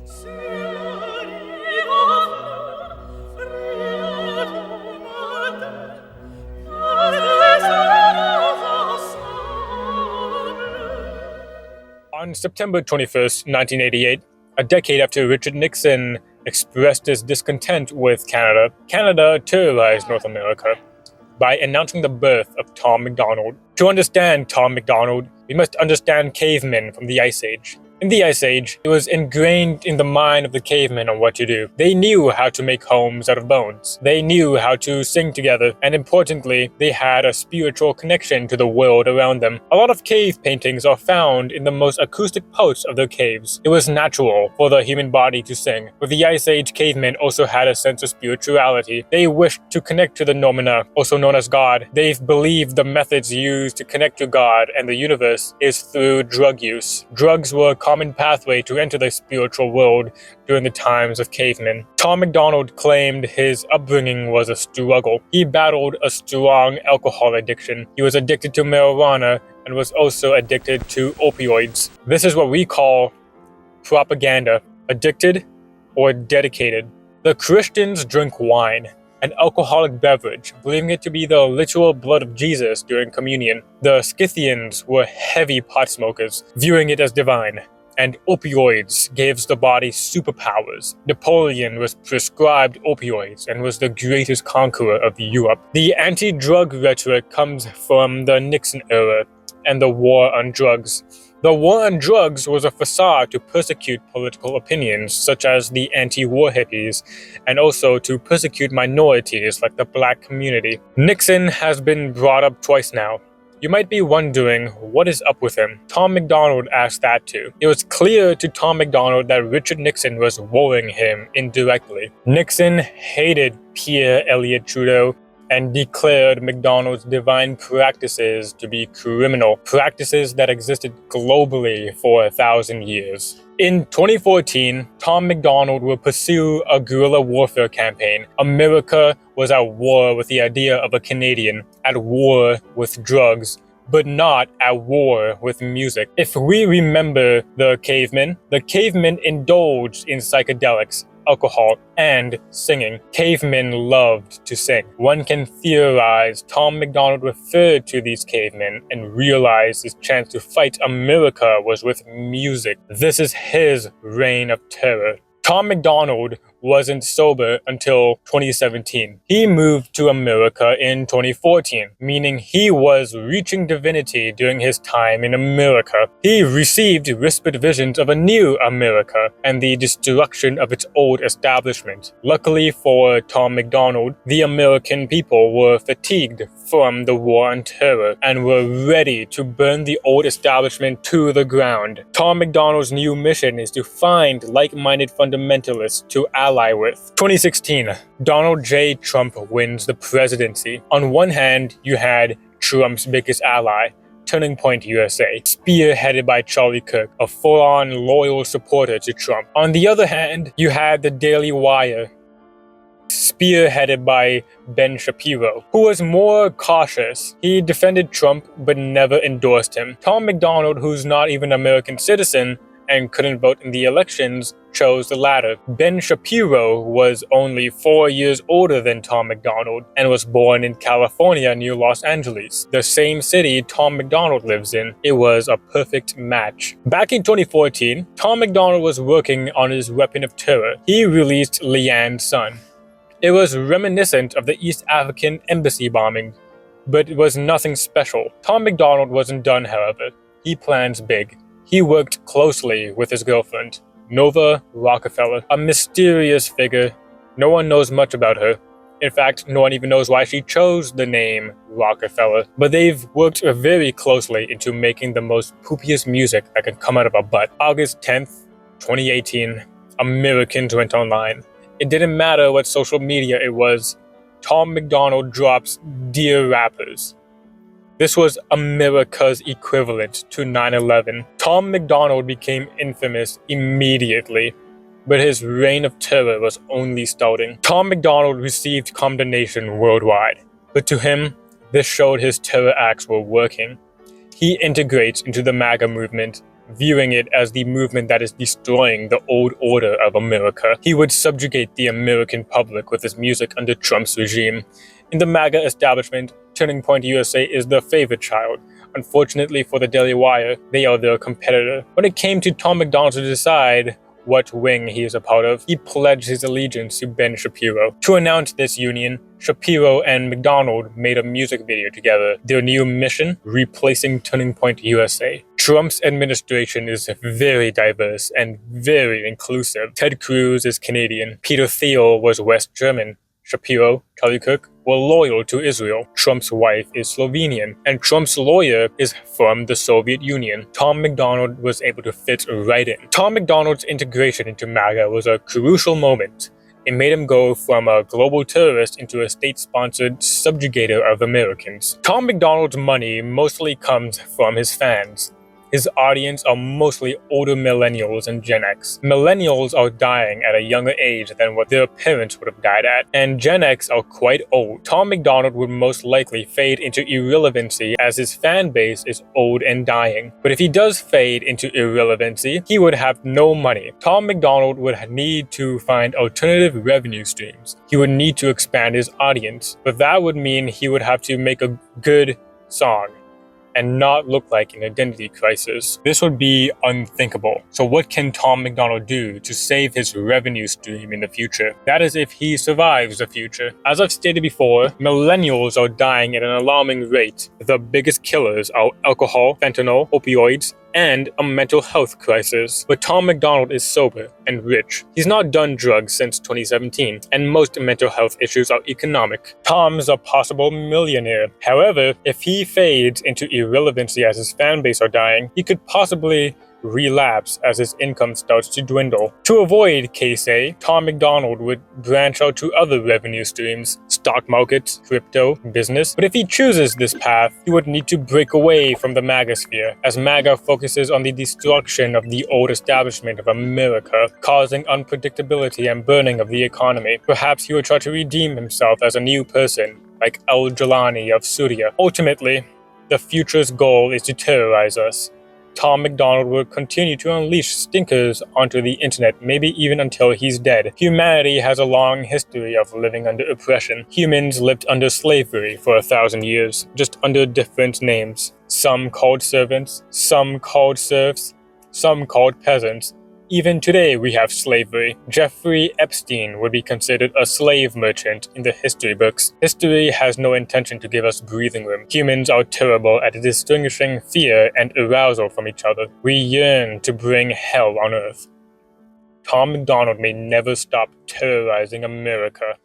On September 21st, 1988, a decade after Richard Nixon expressed his discontent with Canada, Canada terrorized North America by announcing the birth of Tom MacDonald. To understand Tom MacDonald, we must understand cavemen from the Ice Age. In the Ice Age, it was ingrained in the mind of the cavemen on what to do. They knew how to make homes out of bones. They knew how to sing together, and importantly, they had a spiritual connection to the world around them. A lot of cave paintings are found in the most acoustic parts of their caves. It was natural for the human body to sing. But the Ice Age cavemen also had a sense of spirituality. They wished to connect to the Nomina, also known as God. They believed the methods used to connect to God and the universe is through drug use. Drugs were a common pathway to enter the spiritual world during the times of cavemen. Tom MacDonald claimed his upbringing was a struggle. He battled a strong alcohol addiction. He was addicted to marijuana and was also addicted to opioids. This is what we call propaganda, addicted or dedicated. The Christians drink wine, an alcoholic beverage, believing it to be the literal blood of Jesus during communion. The Scythians were heavy pot smokers, viewing it as divine. And opioids gives the body superpowers. Napoleon was prescribed opioids and was the greatest conqueror of Europe. The anti-drug rhetoric comes from the Nixon era and the war on drugs. The war on drugs was a facade to persecute political opinions, such as the anti-war hippies, and also to persecute minorities like the black community. Nixon has been brought up twice now. You might be wondering, what is up with him? Tom MacDonald asked that too. It was clear to Tom MacDonald that Richard Nixon was warring him indirectly. Nixon hated Pierre Elliott Trudeau and declared MacDonald's divine practices to be criminal, practices that existed globally for 1,000 years. In 2014, Tom MacDonald will pursue a guerrilla warfare campaign. America was at war with the idea of a Canadian, at war with drugs, but not at war with music. If we remember the cavemen indulged in psychedelics, alcohol, and singing. Cavemen loved to sing. One can theorize Tom MacDonald referred to these cavemen and realized his chance to fight America was with music. This is his reign of terror. Tom MacDonald wasn't sober until 2017. He moved to America in 2014, meaning he was reaching divinity during his time in America. He received whispered visions of a new America and the destruction of its old establishment. Luckily for Tom MacDonald, the American people were fatigued from the war on terror and were ready to burn the old establishment to the ground. Tom MacDonald's new mission is to find like-minded fundamentalists to ally with. 2016, Donald J. Trump wins the presidency. On one hand, you had Trump's biggest ally, Turning Point USA, spearheaded by Charlie Kirk, a full-on loyal supporter to Trump. On the other hand, you had the Daily Wire, spearheaded by Ben Shapiro, who was more cautious. He defended Trump but never endorsed him. Tom MacDonald, who's not even an American citizen and couldn't vote in the elections, chose the latter. Ben Shapiro was only 4 years older than Tom MacDonald and was born in California near Los Angeles, the same city Tom MacDonald lives in. It was a perfect match. Back in 2014, Tom MacDonald was working on his weapon of terror. He released Leanne's Son. It was reminiscent of the East African embassy bombing, but it was nothing special. Tom MacDonald wasn't done, however. He plans big. He worked closely with his girlfriend, Nova Rockefeller, a mysterious figure. No one knows much about her. In fact, no one even knows why she chose the name Rockefeller. But they've worked very closely into making the most poopiest music that can come out of a butt. August 10th, 2018, Americans went online. It didn't matter what social media it was. Tom MacDonald drops Dear Rappers. This was America's equivalent to 9/11. Tom MacDonald became infamous immediately, but his reign of terror was only starting. Tom MacDonald received condemnation worldwide, but to him, this showed his terror acts were working. He integrates into the MAGA movement, viewing it as the movement that is destroying the old order of America. He would subjugate the American public with his music under Trump's regime. In the MAGA establishment, Turning Point USA is the favorite child. Unfortunately for the Daily Wire, they are their competitor. When it came to Tom MacDonald to decide what wing he is a part of, he pledged his allegiance to Ben Shapiro. To announce this union, Shapiro and MacDonald made a music video together. Their new mission: replacing Turning Point USA. Trump's administration is very diverse and very inclusive. Ted Cruz is Canadian. Peter Thiel was West German. Shapiro, Charlie Kirk were loyal to Israel. Trump's wife is Slovenian, and Trump's lawyer is from the Soviet Union. Tom MacDonald was able to fit right in. Tom MacDonald's integration into MAGA was a crucial moment. It made him go from a global terrorist into a state-sponsored subjugator of Americans. Tom MacDonald's money mostly comes from his fans. His audience are mostly older millennials and Gen X. Millennials are dying at a younger age than what their parents would have died at, and Gen X are quite old. Tom MacDonald would most likely fade into irrelevancy as his fan base is old and dying. But if he does fade into irrelevancy, he would have no money. Tom MacDonald would need to find alternative revenue streams. He would need to expand his audience, but that would mean he would have to make a good song and not look like an identity crisis. This would be unthinkable. So what can Tom MacDonald do to save his revenue stream in the future? That is if he survives the future. As I've stated before, millennials are dying at an alarming rate. The biggest killers are alcohol, fentanyl, opioids, and a mental health crisis. But Tom MacDonald is sober and rich. He's not done drugs since 2017, and most mental health issues are economic. Tom's a possible millionaire. However, if he fades into irrelevancy as his fan base are dying, he could possibly relapse as his income starts to dwindle. To avoid case A, Tom MacDonald would branch out to other revenue streams: stock markets, crypto, business. But if he chooses this path, he would need to break away from the MAGA sphere, as MAGA focuses on the destruction of the old establishment of America, causing unpredictability and burning of the economy. Perhaps he would try to redeem himself as a new person, like Al-Jilani of Syria. Ultimately, the future's goal is to terrorize us. Tom MacDonald will continue to unleash stinkers onto the internet, maybe even until he's dead. Humanity has a long history of living under oppression. Humans lived under slavery for 1,000 years, just under different names. Some called servants, some called serfs, some called peasants. Even today we have slavery. Jeffrey Epstein would be considered a slave merchant in the history books. History has no intention to give us breathing room. Humans are terrible at distinguishing fear and arousal from each other. We yearn to bring hell on earth. Tom MacDonald may never stop terrorizing America.